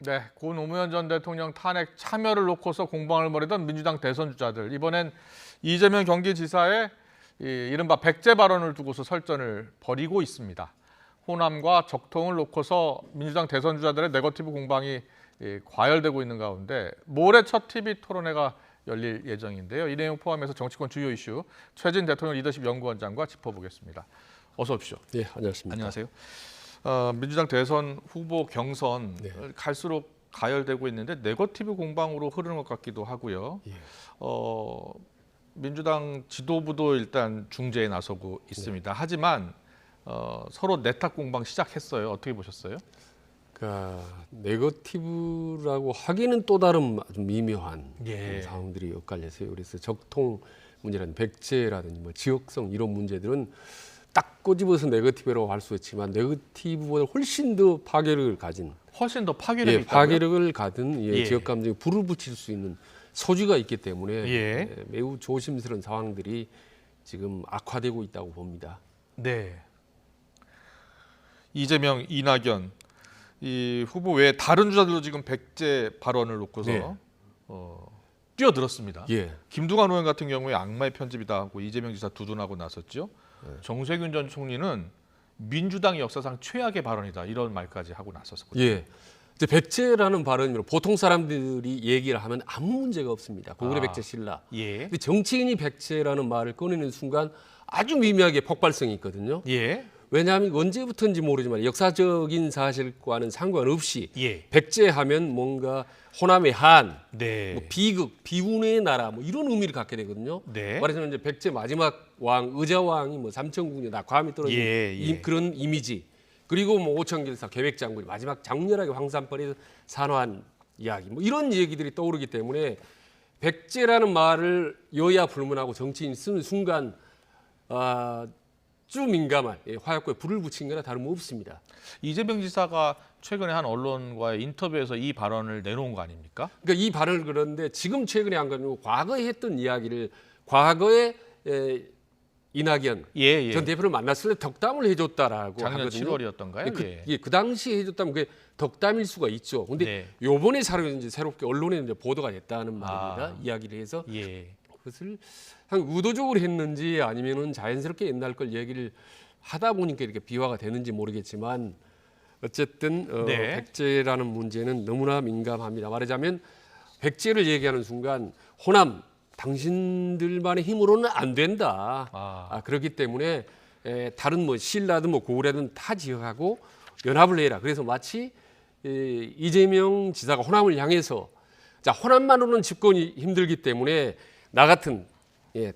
네, 고 노무현 전 대통령 탄핵 참여를 놓고서 공방을 벌이던 민주당 대선 주자들, 이번엔 이재명 경기지사의 이른바 백제 발언을 두고서 설전을 벌이고 있습니다. 호남과 적통을 놓고서 민주당 대선 주자들의 네거티브 공방이 과열되고 있는 가운데 모레 첫 TV 토론회가 열릴 예정인데요. 이 내용 포함해서 정치권 주요 이슈 최진 대통령 리더십 연구원장과 짚어보겠습니다. 어서 오십시오. 네, 안녕하십니까. 안녕하세요. 민주당 대선 후보 경선 네. 갈수록 가열되고 있는데 네거티브 공방으로 흐르는 것 같기도 하고요. 예. 민주당 지도부도 일단 중재에 나서고 있습니다. 하지만 서로 내탁 공방 시작했어요. 어떻게 보셨어요? 그러니까 네거티브라고 하기는 또 다른 아주 미묘한 예. 상황들이 엇갈려서요. 그래서 적통 문제라든지 백제라든지 뭐 지역성 이런 문제들은 딱 꼬집어서 네거티브라고 할 수 있지만 네거티브보다 훨씬 더 파괴력을 가진 훨씬 더 파괴력이 있다고요? 파괴력을 가진 예. 지역 감정에 불을 붙일 수 있는 소지가 있기 때문에 예. 매우 조심스러운 상황들이 지금 악화되고 있다고 봅니다. 네. 이재명, 이낙연 이 후보 외에 다른 주자들도 지금 백제 발언을 놓고서 네. 뛰어들었습니다. 예. 김두관 의원 같은 경우에 악마의 편집이다 하고 이재명 지사 두둔하고 나섰죠. 정세균 전 총리는 민주당 역사상 최악의 발언이다 이런 말까지 하고 나섰거든요. 예. 이제 백제라는 발언으로 보통 사람들이 얘기를 하면 아무 문제가 없습니다. 고구려 백제 신라. 예. 근데 정치인이 백제라는 말을 꺼내는 순간 아주 미묘하게 폭발성이 있거든요. 예. 왜냐하면 언제부터인지 모르지만 역사적인 사실과는 상관없이 예. 백제하면 뭔가 호남의 한, 네. 뭐 비극, 비운의 나라 뭐 이런 의미를 갖게 되거든요. 네. 말하자면 이제 백제 마지막 왕 의자왕이 뭐 삼천궁녀 낙화암이 떨어진 예. 그런 이미지. 그리고 뭐 오천길사 계획장군이 마지막 장렬하게 황산벌에서 산화한 이야기 뭐 이런 얘기들이 떠오르기 때문에 백제라는 말을 여야 불문하고 정치인이 쓰는 순간 아주 민감한 화약고에 불을 붙인 거나 다름없습니다. 이재명 지사가 최근에 한 언론과의 인터뷰에서 이 발언을 내놓은 거 아닙니까? 그러니까 이 발언을 그런데 지금 최근에 한 건 아니고 과거에 했던 이야기를 과거에 이낙연 예. 전 대표를 만났을 때 덕담을 해줬다라고 작년 하거든요. 7월이었던가요? 그 당시에 해줬다면 그게 덕담일 수가 있죠. 근데 네. 요번에 이제 새롭게 언론에 이제 보도가 됐다는 말입니다. 이야기를 해서 예. 그것을 의도적으로 했는지 아니면은 자연스럽게 옛날 걸 얘기를 하다 보니까 이렇게 비화가 되는지 모르겠지만 어쨌든 네. 백제라는 문제는 너무나 민감합니다. 말하자면 백제를 얘기하는 순간 호남 당신들만의 힘으로는 안 된다. 그렇기 때문에 다른 뭐 신라든 뭐 고구려든 타 지역하고 연합을 해라. 그래서 마치 이재명 지사가 호남을 향해서 자 호남만으로는 집권이 힘들기 때문에 나 같은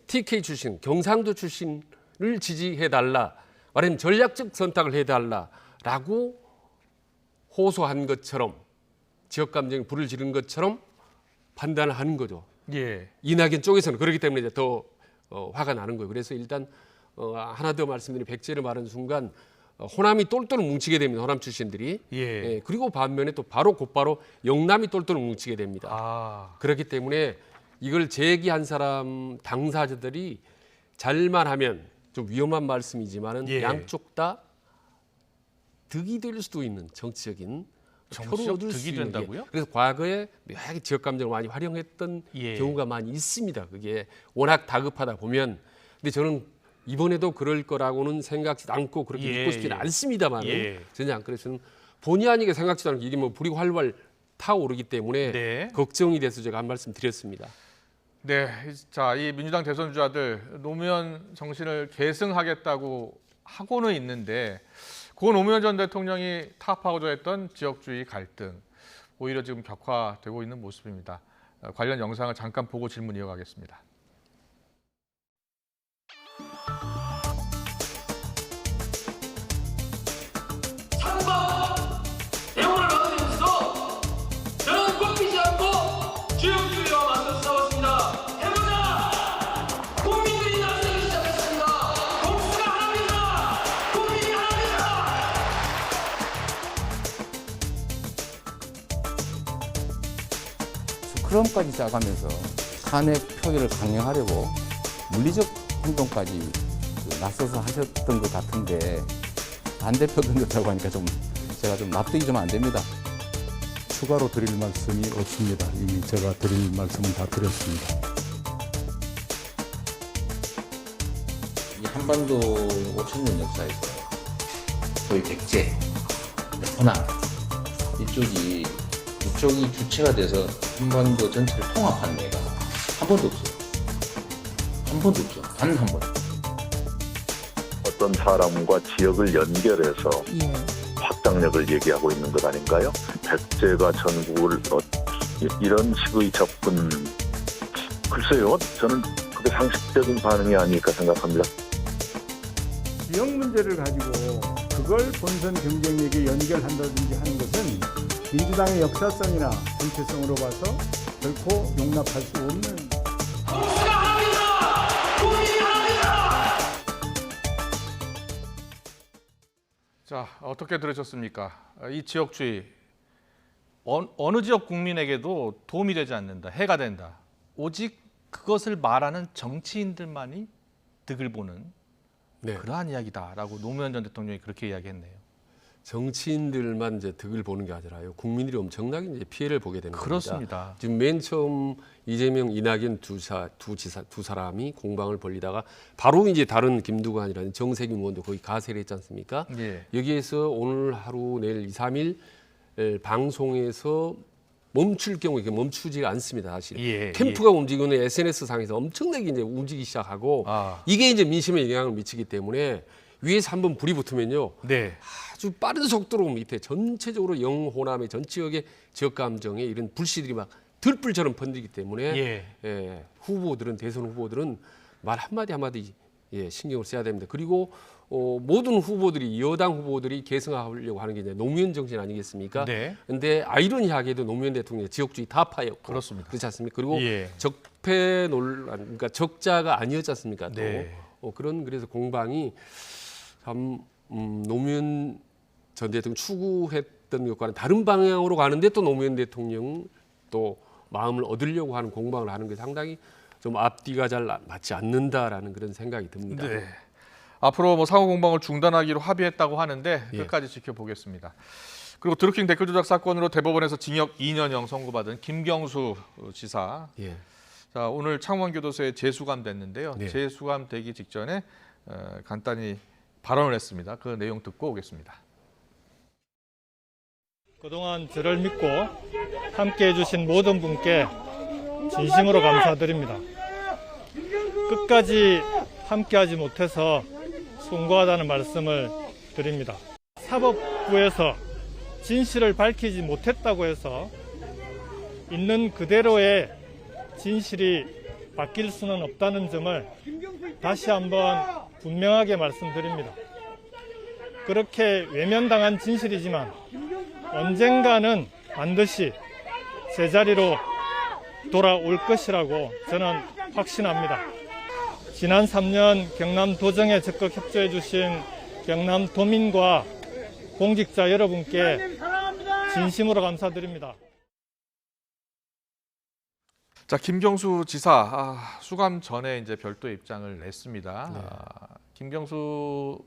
TK 출신, 경상도 출신을 지지해달라. 말하자면 전략적 선택을 해달라라고 호소한 것처럼 지역 감정에 불을 지른 것처럼 판단을 하는 거죠. 예. 이낙연 쪽에서는 그렇기 때문에 이제 더 화가 나는 거예요. 그래서 일단 하나 더 말씀드리면 백제를 말하는 순간 호남이 똘똘 뭉치게 됩니다. 호남 출신들이. 예. 그리고 반면에 또 곧바로 영남이 똘똘 뭉치게 됩니다. 그렇기 때문에 이걸 제기한 사람 당사자들이 잘만 하면 좀 위험한 말씀이지만은 예. 양쪽 다 득이 될 수도 있는 정치적 표를 얻을 수 득이 있는 된다고요? 게. 그래서 과거에 묘하게 지역 감정을 많이 활용했던 예. 경우가 많이 있습니다. 그게 워낙 다급하다 보면. 근데 저는 이번에도 그럴 거라고는 생각지 않고 그렇게 믿고 싶지는 않습니다만 전혀 안 그래서는 본의 아니게 생각지도 않고 이게 뭐 불이 활활 타오르기 때문에 네. 걱정이 돼서 제가 한 말씀 드렸습니다. 네, 자, 이 민주당 대선 주자들 노무현 정신을 계승하겠다고 하고는 있는데 고 노무현 전 대통령이 타협하고자 했던 지역주의 갈등 오히려 지금 격화되고 있는 모습입니다. 관련 영상을 잠깐 보고 질문 이어가겠습니다. 대우를 받으면서 저는 꺾이지 않고 지역주의와 맞서 싸웠습니다. 해보자! 국민들이 나서기 시작했습니다. 공수가 하나입니다. 국민이 하나입니다. 스크럼까지 짜가면서 탄핵 표기를 강행하려고 물리적 행동까지 나서서 하셨던 것 같은데 반대표 던졌다고 하니까 제가 납득이 좀 안 됩니다. 추가로 드릴 말씀이 없습니다. 이미 제가 드릴 말씀은 다 드렸습니다. 이 한반도 5,000년 역사에서 거의 백제, 호남 이쪽이 주체가 돼서 한반도 전체를 통합한 예가 한 번도 없어요. 한 번도 없어. 단 한 번. 어떤 사람과 지역을 연결해서 확장력을 얘기하고 있는 것 아닌가요? 백제가 전국을 이런 식의 접근, 글쎄요, 저는 그게 상식적인 반응이 아닐까 생각합니다. 지역 문제를 가지고 그걸 본선 경쟁력에 연결한다든지 하는 것은 민주당의 역사성이나 정체성으로 봐서 결코 용납할 수 없는. 공수가 합니다. 국민이 합니다. 자, 어떻게 들으셨습니까? 이 지역주의 어느 지역 국민에게도 도움이 되지 않는다, 해가 된다. 오직 그것을 말하는 정치인들만이 득을 보는 네. 그러한 이야기다라고 노무현 전 대통령이 그렇게 이야기했네요. 정치인들만 이제 득을 보는 게 아니라요. 국민들이 엄청나게 이제 피해를 보게 되는 그렇습니다. 겁니다. 지금 맨 처음 이재명, 이낙연 두 사람이 공방을 벌리다가 바로 이제 다른 김두관이라는 정세균 의원도 거의 가세를 했지 않습니까? 예. 여기에서 오늘 하루 내일 2, 3일 방송에서 멈출 경우 이게 멈추지 않습니다. 사실 예, 캠프가 움직이는 SNS 상에서 엄청나게 이제 움직이기 시작하고 이게 이제 민심에 영향을 미치기 때문에 위에서 한번 불이 붙으면요. 네. 아주 빠른 속도로 밑에 전체적으로 영호남의 전 지역의 지역 감정에 이런 불씨들이 막 들불처럼 번지기 때문에 후보들은 대선 후보들은 말 한마디 한마디 신경을 써야 됩니다. 그리고 모든 후보들이 여당 후보들이 계승하려고 하는 게 이제 노무현 정신 아니겠습니까? 네. 근데 아이러니하게도 노무현 대통령의 지역주의 타파였고 그렇습니다. 그렇지 않습니까? 그리고 예. 적폐 논란, 그러니까 적자가 아니었지 않습니까? 또 네. 그래서 공방이 참 노무현 전 대통령 추구했던 것과는 다른 방향으로 가는데 또 노무현 대통령 또 마음을 얻으려고 하는 공방을 하는 게 상당히 좀 앞뒤가 잘 맞지 않는다라는 그런 생각이 듭니다. 네. 앞으로 뭐 상호 공방을 중단하기로 합의했다고 하는데 예. 끝까지 지켜보겠습니다. 그리고 드루킹 댓글 조작 사건으로 대법원에서 징역 2년형 선고받은 김경수 지사. 예. 자, 오늘 창원교도소에 재수감됐는데요. 네. 재수감되기 직전에 간단히 발언을 했습니다. 그 내용 듣고 오겠습니다. 그동안 저를 믿고 함께 해주신 모든 분께 진심으로 감사드립니다. 끝까지 함께하지 못해서 송구하다는 말씀을 드립니다. 사법부에서 진실을 밝히지 못했다고 해서 있는 그대로의 진실이 바뀔 수는 없다는 점을 다시 한번 분명하게 말씀드립니다. 그렇게 외면당한 진실이지만 언젠가는 반드시 제자리로 돌아올 것이라고 저는 확신합니다. 지난 3년 경남도정에 적극 협조해 주신 경남도민과 공직자 여러분께 진심으로 감사드립니다. 자, 김경수 지사 수감 전에 이제 별도 입장을 냈습니다. 네. 김경수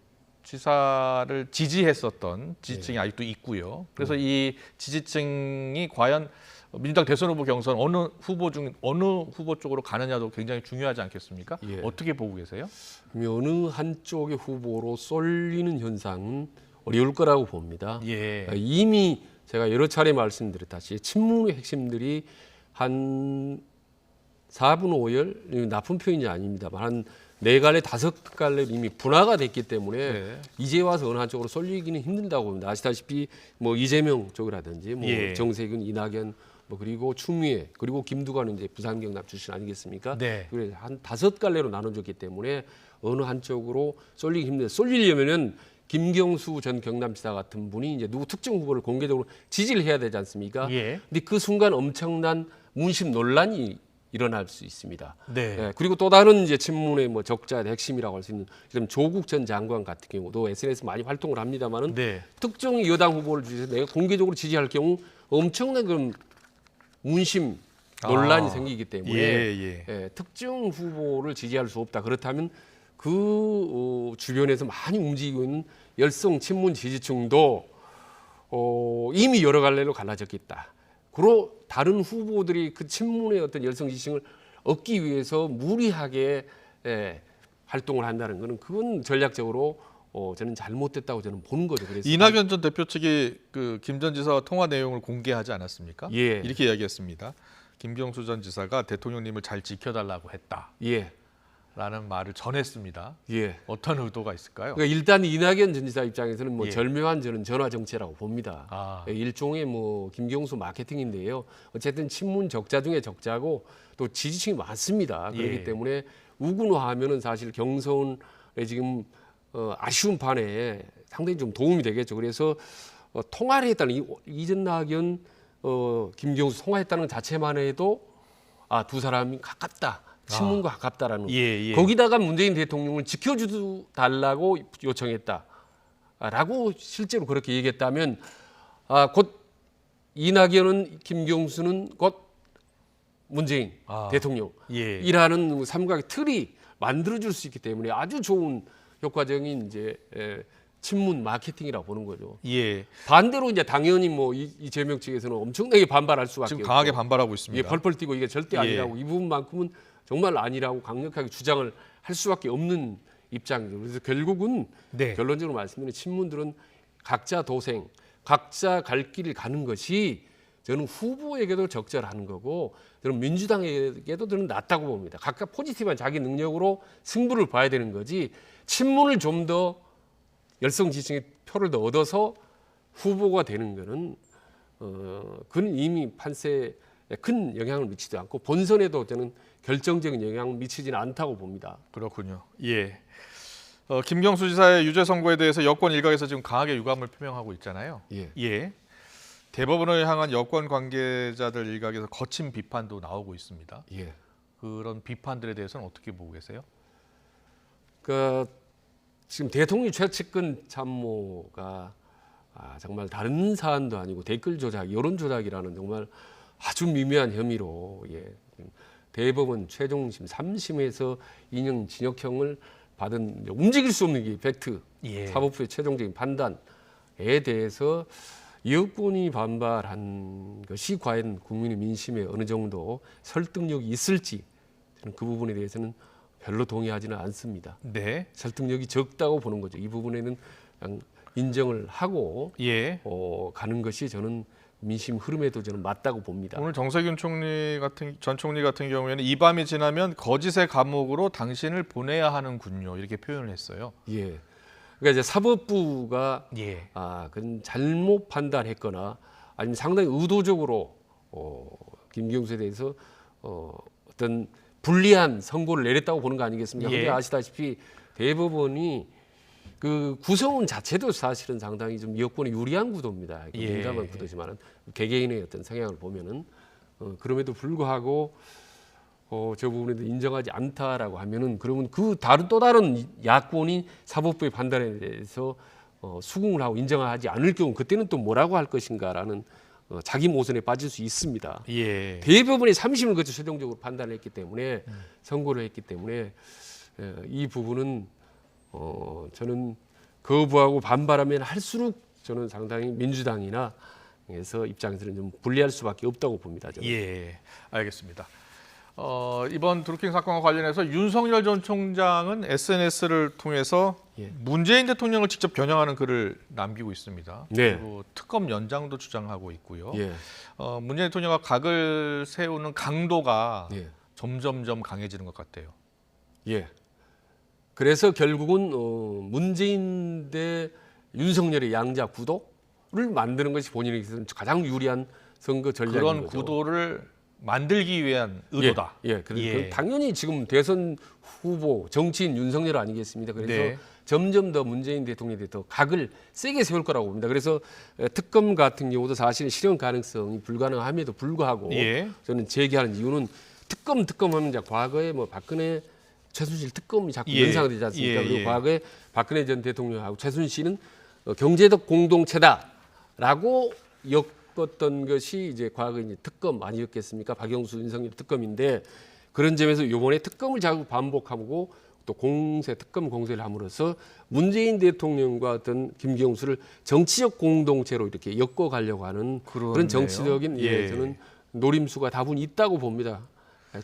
지사를 지지했었던 지지층이 아직도 있고요. 그래서 이 지지층이 과연 민주당 대선 후보 경선 어느 후보 쪽으로 가느냐도 굉장히 중요하지 않겠습니까? 예. 어떻게 보고 계세요? 어느 한쪽의 후보로 쏠리는 현상은 어려울 거라고 봅니다. 예. 이미 제가 여러 차례 말씀드렸다시피 친문의 핵심들이 한 4분 5열, 나쁜 표현이 아닙니다만 한 4갈래 5갈래 이미 분화가 됐기 때문에 네. 이제 와서 어느 한쪽으로 쏠리기는 힘든다고 봅니다. 아시다시피 뭐 이재명 쪽이라든지 뭐 예. 정세균, 이낙연 뭐 그리고 추미애 그리고 김두관은 이제 부산 경남 출신 아니겠습니까? 네. 그래서 한 5갈래로 나눠졌기 때문에 어느 한쪽으로 쏠리기 힘든데 쏠리려면은 김경수 전 경남지사 같은 분이 이제 누구 특정 후보를 공개적으로 지지를 해야 되지 않습니까? 예. 근데 그 순간 엄청난 문심 논란이 일어날 수 있습니다. 네. 예, 그리고 또 다른 이제 친문의 뭐 적자의 핵심이라고 할 수 있는 조국 전 장관 같은 경우도 SNS 많이 활동을 합니다만은 네. 특정 여당 후보를 지지해서 내가 공개적으로 지지할 경우 엄청난 그런 문심 논란이 생기기 때문에 특정 후보를 지지할 수 없다. 그렇다면 그 주변에서 많이 움직이고 있는 열성 친문 지지층도 이미 여러 갈래로 갈라졌겠다. 그로 다른 후보들이 그 친문의 어떤 열성 지지층을 얻기 위해서 무리하게 활동을 한다는 것은 그건 전략적으로 저는 잘못됐다고 저는 보는 거죠. 그래서 이낙연 전 대표 측이 그 김 전 지사와 통화 내용을 공개하지 않았습니까? 예. 이렇게 이야기했습니다. 김경수 전 지사가 대통령님을 잘 지켜달라고 했다. 예. 라는 말을 전했습니다. 예. 어떤 의도가 있을까요? 그러니까 일단 이낙연 전 지사 입장에서는 뭐 예. 절묘한 저는 전화 정치라고 봅니다. 아. 일종의 뭐 김경수 마케팅인데요. 어쨌든 친문 적자 중에 적자고 또 지지층이 많습니다. 그렇기 예. 때문에 우군화하면은 사실 경선에 지금 아쉬운 판에 상당히 좀 도움이 되겠죠. 그래서 통화를 했다는 이전낙연 김경수 통화했다는 것 자체만 해도 두 사람이 가깝다. 친문과 가깝다라는 예. 거기다가 문재인 대통령을 지켜주달라고 요청했다라고 실제로 그렇게 얘기했다면 곧 이낙연은 김경수는 곧 문재인 대통령이라는 삼각의 틀이 만들어줄 수 있기 때문에 아주 좋은 효과적인 이제 친문 마케팅이라고 보는 거죠. 예. 반대로 이제 당연히 뭐 이재명 측에서는 엄청나게 반발할 수밖에 지금 없고. 강하게 반발하고 있습니다. 예, 펄펄 뛰고 이게 절대 아니라고 이 부분만큼은 정말 아니라고 강력하게 주장을 할 수밖에 없는 입장이죠. 그래서 결국은 결론적으로 말씀드리면 친문들은 각자 도생, 각자 갈 길을 가는 것이 저는 후보에게도 적절한 거고 저는 민주당에게도 저는 낫다고 봅니다. 각각 포지티브한 자기 능력으로 승부를 봐야 되는 거지 친문을 좀 더 열성 지지층의 표를 더 얻어서 후보가 되는 거는 그는 이미 판세에 큰 영향을 미치지 않고 본선에도 저는 결정적인 영향을 미치지는 않다고 봅니다. 그렇군요. 예. 김경수 지사의 유죄 선고에 대해서 여권 일각에서 지금 강하게 유감을 표명하고 있잖아요. 예. 대법원을 향한 여권 관계자들 일각에서 거친 비판도 나오고 있습니다. 예. 그런 비판들에 대해서는 어떻게 보고 계세요? 지금 대통령 최측근 참모가 정말 다른 사안도 아니고 댓글 조작, 여론 조작이라는 정말 아주 미묘한 혐의로 대법원 최종심 3심에서 2년 징역형을 받은 움직일 수 없는 게 팩트, 사법부의 최종적인 판단에 대해서 여권이 반발한 것이 과연 국민의 민심에 어느 정도 설득력이 있을지 저는 그 부분에 대해서는 별로 동의하지는 않습니다. 네. 설득력이 적다고 보는 거죠. 이 부분에는 그냥 인정을 하고 가는 것이 저는 민심 흐름에도 저는 맞다고 봅니다. 오늘 정세균 전 총리 같은 경우에는 이 밤이 지나면 거짓의 감옥으로 당신을 보내야 하는군요. 이렇게 표현을 했어요. 예. 그러니까 이제 사법부가 그건 잘못 판단했거나 아니면 상당히 의도적으로 김경수에 대해서 어떤 불리한 선고를 내렸다고 보는 거 아니겠습니까? 그런데 아시다시피 대법원이 그 구성원 자체도 사실은 상당히 좀 여권에 유리한 구도입니다. 민감한 구도지만은 개개인의 어떤 성향을 보면은 그럼에도 불구하고 저 부분에도 인정하지 않다라고 하면은 그러면 그 또 다른 야권이 사법부의 판단에 대해서 수긍을 하고 인정하지 않을 경우 그때는 또 뭐라고 할 것인가라는 자기 모순에 빠질 수 있습니다. 대법원이 3심을 거쳐 최종적으로 판단을 했기 때문에 선고를 했기 때문에 이 부분은 저는 거부하고 반발하면 할수록 저는 상당히 민주당이나 에서 입장에서는 좀 불리할 수밖에 없다고 봅니다. 저는. 알겠습니다. 이번 드루킹 사건과 관련해서 윤석열 전 총장은 SNS를 통해서 문재인 대통령을 직접 겨냥하는 글을 남기고 있습니다. 그리고 특검 연장도 주장하고 있고요. 문재인 대통령과 각을 세우는 강도가 점점점 강해지는 것 같아요. 그래서 결국은 문재인 대 윤석열의 양자 구도를 만드는 것이 본인에게서는 가장 유리한 선거 전략인 그런 거죠. 구도를 만들기 위한 의도다. 당연히 지금 대선 후보 정치인 윤석열 아니겠습니까? 그래서 점점 더 문재인 대통령에 더 각을 세게 세울 거라고 봅니다. 그래서 특검 같은 경우도 사실은 실현 가능성이 불가능함에도 불구하고 저는 제기하는 이유는 특검하면 이제 과거에 뭐 박근혜 최순실 특검이 자꾸 연상되지 않습니까? 그리고 과거에 박근혜 전 대통령하고 최순실은 경제적 공동체다라고 엮었던 것이 이제 과거 이제 특검 아니었겠습니까? 박영수, 윤석열 특검인데 그런 점에서 이번에 특검을 자꾸 반복하고 또 공세, 특검 공세를 함으로써 문재인 대통령과 어떤 김경수를 정치적 공동체로 이렇게 엮어가려고 하는 그러네요. 그런 정치적인 예. 저는 노림수가 다분히 있다고 봅니다.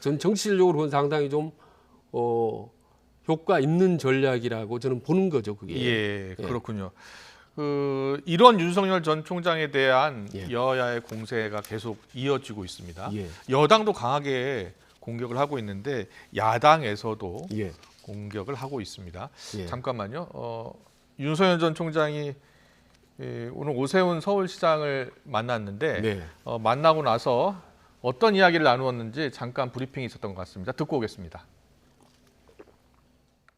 전 정치적으로 그건 상당히 좀 효과 있는 전략이라고 저는 보는 거죠, 그게. 예, 그렇군요. 이런 윤석열 전 총장에 대한 예. 여야의 공세가 계속 이어지고 있습니다. 예. 여당도 강하게 공격을 하고 있는데 야당에서도 예. 공격을 하고 있습니다. 예. 잠깐만요. 윤석열 전 총장이 오늘 오세훈 서울시장을 만났는데 네. 만나고 나서 어떤 이야기를 나누었는지 잠깐 브리핑이 있었던 것 같습니다. 듣고 오겠습니다.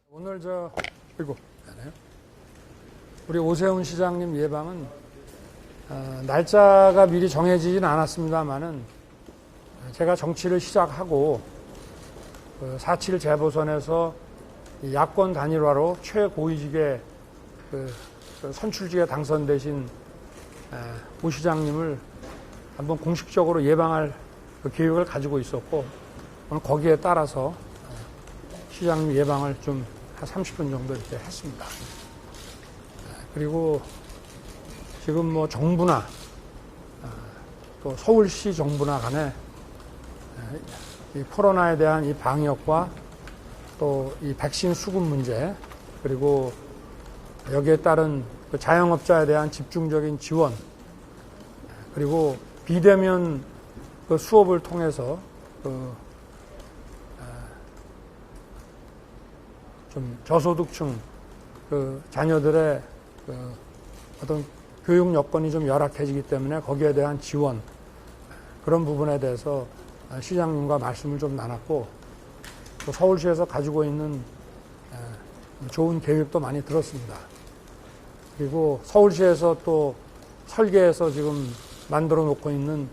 오늘 우리 오세훈 시장님 예방은 날짜가 미리 정해지진 않았습니다만은 제가 정치를 시작하고 4.7 재보선에서 야권 단일화로 최고위직에 선출직에 당선되신 오 시장님을 한번 공식적으로 예방할 그 계획을 가지고 있었고 오늘 거기에 따라서 시장님 예방을 좀 한 30분 정도 이렇게 했습니다. 그리고 지금 뭐 정부나 또 서울시 정부나 간에 이 코로나에 대한 이 방역과 또 이 백신 수급 문제 그리고 여기에 따른 그 자영업자에 대한 집중적인 지원 그리고 비대면 그 수업을 통해서 좀 저소득층 그 자녀들의 그 어떤 교육 여건이 좀 열악해지기 때문에 거기에 대한 지원 그런 부분에 대해서 시장님과 말씀을 좀 나눴고 또 서울시에서 가지고 있는 좋은 계획도 많이 들었습니다. 그리고 서울시에서 또 설계해서 지금 만들어 놓고 있는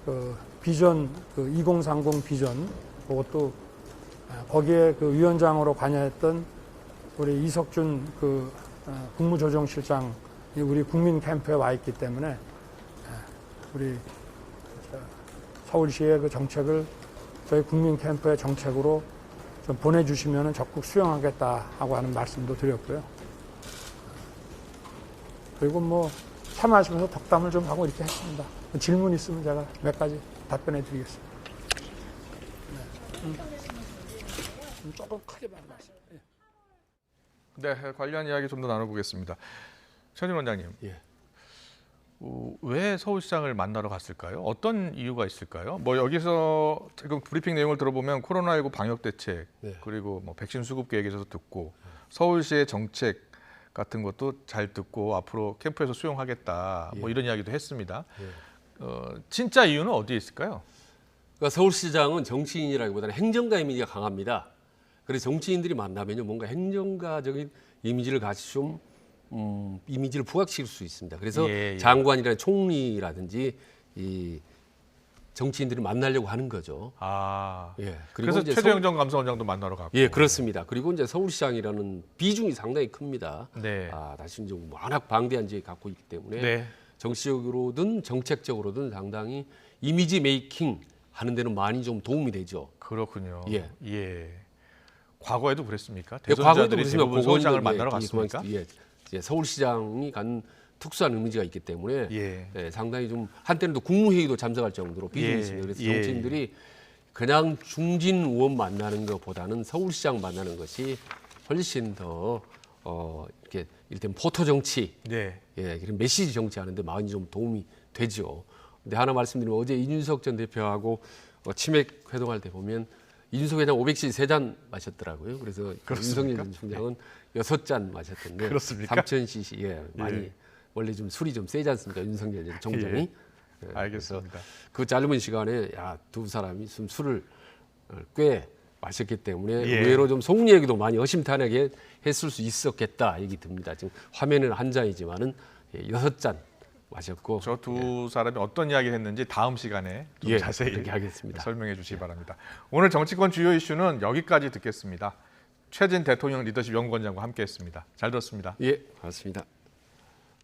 그 비전, 그 2030 비전, 그것도 거기에 그 위원장으로 관여했던 우리 이석준 그 국무조정실장이 우리 국민 캠프에 와 있기 때문에 우리 서울시의 그 정책을 저희 국민 캠프의 정책으로 좀 보내주시면 적극 수용하겠다 하고 하는 말씀도 드렸고요. 그리고 뭐 차 마시면서 덕담을 좀 하고 이렇게 했습니다. 질문 있으면 제가 몇 가지 답변해 드리겠습니다. 조금 크게 말씀하세요. 네, 관련 이야기 좀 더 나눠보겠습니다. 최진 원장님, 왜 서울시장을 만나러 갔을까요? 어떤 이유가 있을까요? 뭐 여기서 지금 브리핑 내용을 들어보면 코로나19 방역 대책 그리고 뭐 백신 수급 계획에 대해서 듣고 서울시의 정책 같은 것도 잘 듣고 앞으로 캠프에서 수용하겠다 뭐 이런 이야기도 했습니다. 진짜 이유는 어디에 있을까요? 그러니까 서울시장은 정치인이라기보다는 행정가 이미지가 강합니다. 그래서 정치인들이 만나면요 뭔가 행정가적인 이미지를 같이 좀 이미지를 부각시킬 수 있습니다. 그래서 장관이라든지 총리라든지 이 정치인들이 만나려고 하는 거죠. 그리고 그래서 최재형 전 감사원장도 만나러 갔고. 예, 그렇습니다. 그리고 이제 서울시장이라는 비중이 상당히 큽니다. 네. 다시 이제 워낙 방대한 지역을 갖고 있기 때문에 정치적으로든 정책적으로든 상당히 이미지 메이킹 하는 데는 많이 좀 도움이 되죠. 그렇군요. 예. 과거에도 그랬습니까? 과거에도 대선주자들이 대부분 서울시장을 만나러 갔습니까? 서울시장이 갖는 특수한 이미지가 있기 때문에 상당히 좀 한때는 또 국무회의도 참석할 정도로 비중이 있습니다. 그래서 정치인들이 그냥 중진 의원 만나는 것보다는 서울시장 만나는 것이 훨씬 더 이렇게 일단 포토 정치, 이런 메시지 정치하는데 많이 좀 도움이 되죠. 근데 하나 말씀드리면 어제 이준석 전 대표하고 치맥 회동할 때 보면 이준석 회장 500cc 3잔 마셨더라고요. 그래서 윤석열 전 총장은 6잔 마셨던데 3000cc 많이 원래 좀 술이 좀 세지 않습니까? 윤석열 전 총장이. 알겠습니다. 그 짧은 시간에 두 사람이 좀 술을 꽤 마셨기 때문에 의외로 좀 속 얘기도 많이 허심탄회하게 했을 수 있었겠다 얘기 듭니다. 지금 화면에는 한 잔이지만은 6잔 마셨고 저 두 사람이 어떤 이야기를 했는지 다음 시간에 좀 자세히 하겠습니다. 설명해 주시기 바랍니다. 오늘 정치권 주요 이슈는 여기까지 듣겠습니다. 최진 대통령 리더십 연구원장과 함께했습니다. 잘 들었습니다. 예, 고맙습니다.